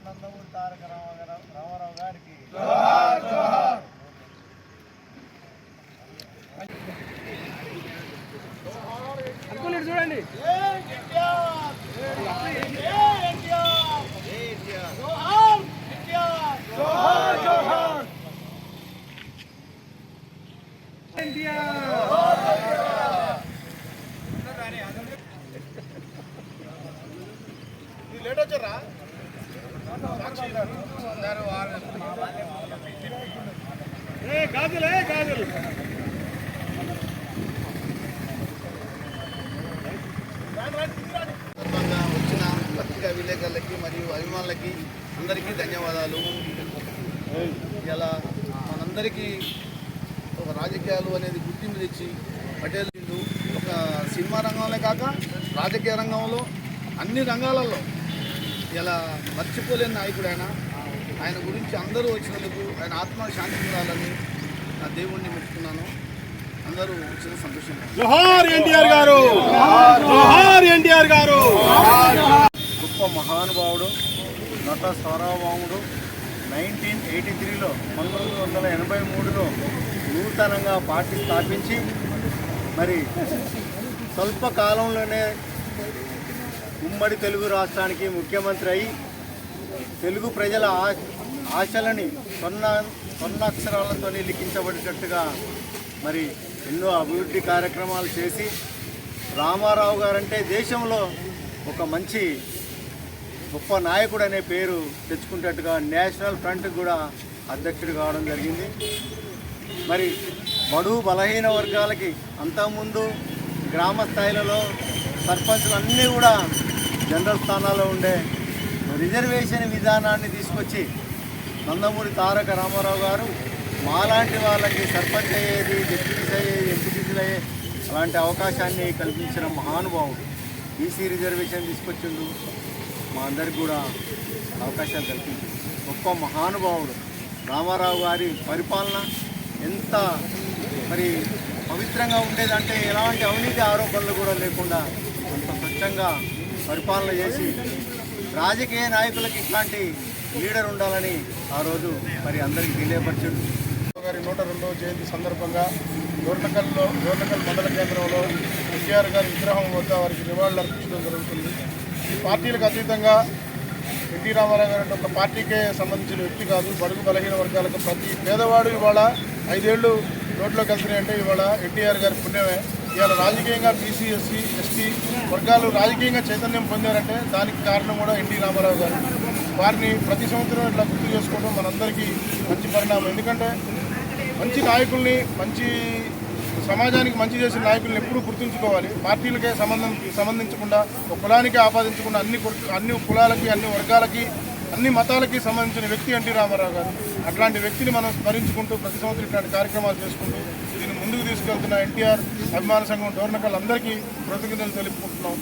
నందమూరి తారక రామారావు గారికి చూడండి. లేట్ వచ్చారా గాజులే గాజులు వచ్చిన పత్రికా విలేకరులకి మరియు అభిమానులకి అందరికీ ధన్యవాదాలు. ఇలా మనందరికీ ఒక రాజకీయాలు అనేది గుర్తింపు తెచ్చి పటేల్ ఒక సినిమా రంగంలో కాక రాజకీయ రంగంలో అన్ని రంగాలలో ఇలా మర్చిపోలేని నాయకుడు ఆయన గురించి అందరూ వచ్చినందుకు ఆయన ఆత్మ శాంతి పొందాలని నా దేవుణ్ణి మెచ్చుకున్నాను. అందరూ వచ్చిన సంతోషంగా. జోహార్ ఎన్టీఆర్ గారు, జోహార్ ఎన్టీఆర్ గారు. గొప్ప మహానుభావుడు, నట సార్వభౌముడు. 1983లో 1983లో నూతనంగా పార్టీ స్థాపించి మరి స్వల్ప కాలంలోనే ఉమ్మడి తెలుగు రాష్ట్రానికి ముఖ్యమంత్రి అయి తెలుగు ప్రజల ఆశలని స్వర్ణాక్షరాలతో లిఖించబడేటట్టుగా మరి ఎన్నో అభివృద్ధి కార్యక్రమాలు చేసి రామారావు గారంటే దేశంలో ఒక మంచి గొప్ప నాయకుడు అనే పేరు తెచ్చుకునేటట్టుగా నేషనల్ ఫ్రంట్ కూడా అధ్యక్షుడు కావడం జరిగింది. మరి బడుగు బలహీన వర్గాలకి అంతకుముందు గ్రామ స్థాయిలలో సర్పంచులు అన్నీ కూడా జనరల్ స్థానాల్లో ఉండే రిజర్వేషన్ విధానాన్ని తీసుకొచ్చి నందమూరి తారక రామారావు గారు మాలాంటి వాళ్ళకి సర్పంచ్ అయ్యేది, డిప్యూటీస్ అయ్యేది, ఎంపీటీసీలు అయ్యే అలాంటి అవకాశాన్ని కల్పించిన మహానుభావుడు. బీసీ రిజర్వేషన్ తీసుకొచ్చిండు, మా అందరికి కూడా అవకాశాలు కల్పించింది. గొప్ప మహానుభావుడు. రామారావు గారి పరిపాలన ఎంత మరి పవిత్రంగా ఉండేదంటే ఎలాంటి అవినీతి ఆరోపణలు కూడా లేకుండా అంత స్వచ్ఛంగా పరిపాలన చేసి రాజకీయ నాయకులకి ఇట్లాంటి లీడర్ ఉండాలని ఆ రోజు మరి అందరికీ తెలియపరిచాడు. గారి 102వ జయంతి సందర్భంగా దోర్నకల్ మండల కేంద్రంలో ఎన్టీఆర్ గారి విగ్రహం వద్ద వారికి నివాళులు అర్పించడం జరుగుతుంది. ఈ పార్టీలకు అతీతంగా ఎన్టీ రామారావు గారు ఒక పార్టీకే సంబంధించిన వ్యక్తి కాదు. బడుగు బలహీన వర్గాలకు ప్రతి పేదవాడు ఇవాళ 5 ఏళ్ళు రోడ్లోకి వెళ్తున్నాయంటే ఇవాళ ఎన్టీఆర్ గారి పుణ్యమే. ఇవాళ రాజకీయంగా బీసీ, ఎస్సీ, ఎస్టీ వర్గాలు రాజకీయంగా చైతన్యం పొందారంటే దానికి కారణం కూడా ఎన్టీ రామారావు గారు. వారిని ప్రతి సంవత్సరం ఇట్లా గుర్తు చేసుకోవడం మనందరికీ మంచి పరిణామం. ఎందుకంటే మంచి నాయకుల్ని, మంచి సమాజానికి మంచి చేసిన నాయకుల్ని ఎప్పుడూ గుర్తుంచుకోవాలి. పార్టీలకే సంబంధించకుండా ఒక కులానికి ఆపాదించకుండా అన్ని కులాలకి, అన్ని వర్గాలకి, అన్ని మతాలకి సంబంధించిన వ్యక్తి ఎన్టీ రామారావు గారు. అట్లాంటి వ్యక్తిని మనం స్మరించుకుంటూ ప్రతి సంవత్సరం ఇట్లాంటి కార్యక్రమాలు చేసుకుంటూ దీన్ని ముందుకు తీసుకెళ్తున్న ఎన్టీఆర్ అభిమాన సంఘం డోర్నకల్ అందరికీ కృతజ్ఞతలు తెలుపుకుంటున్నాం.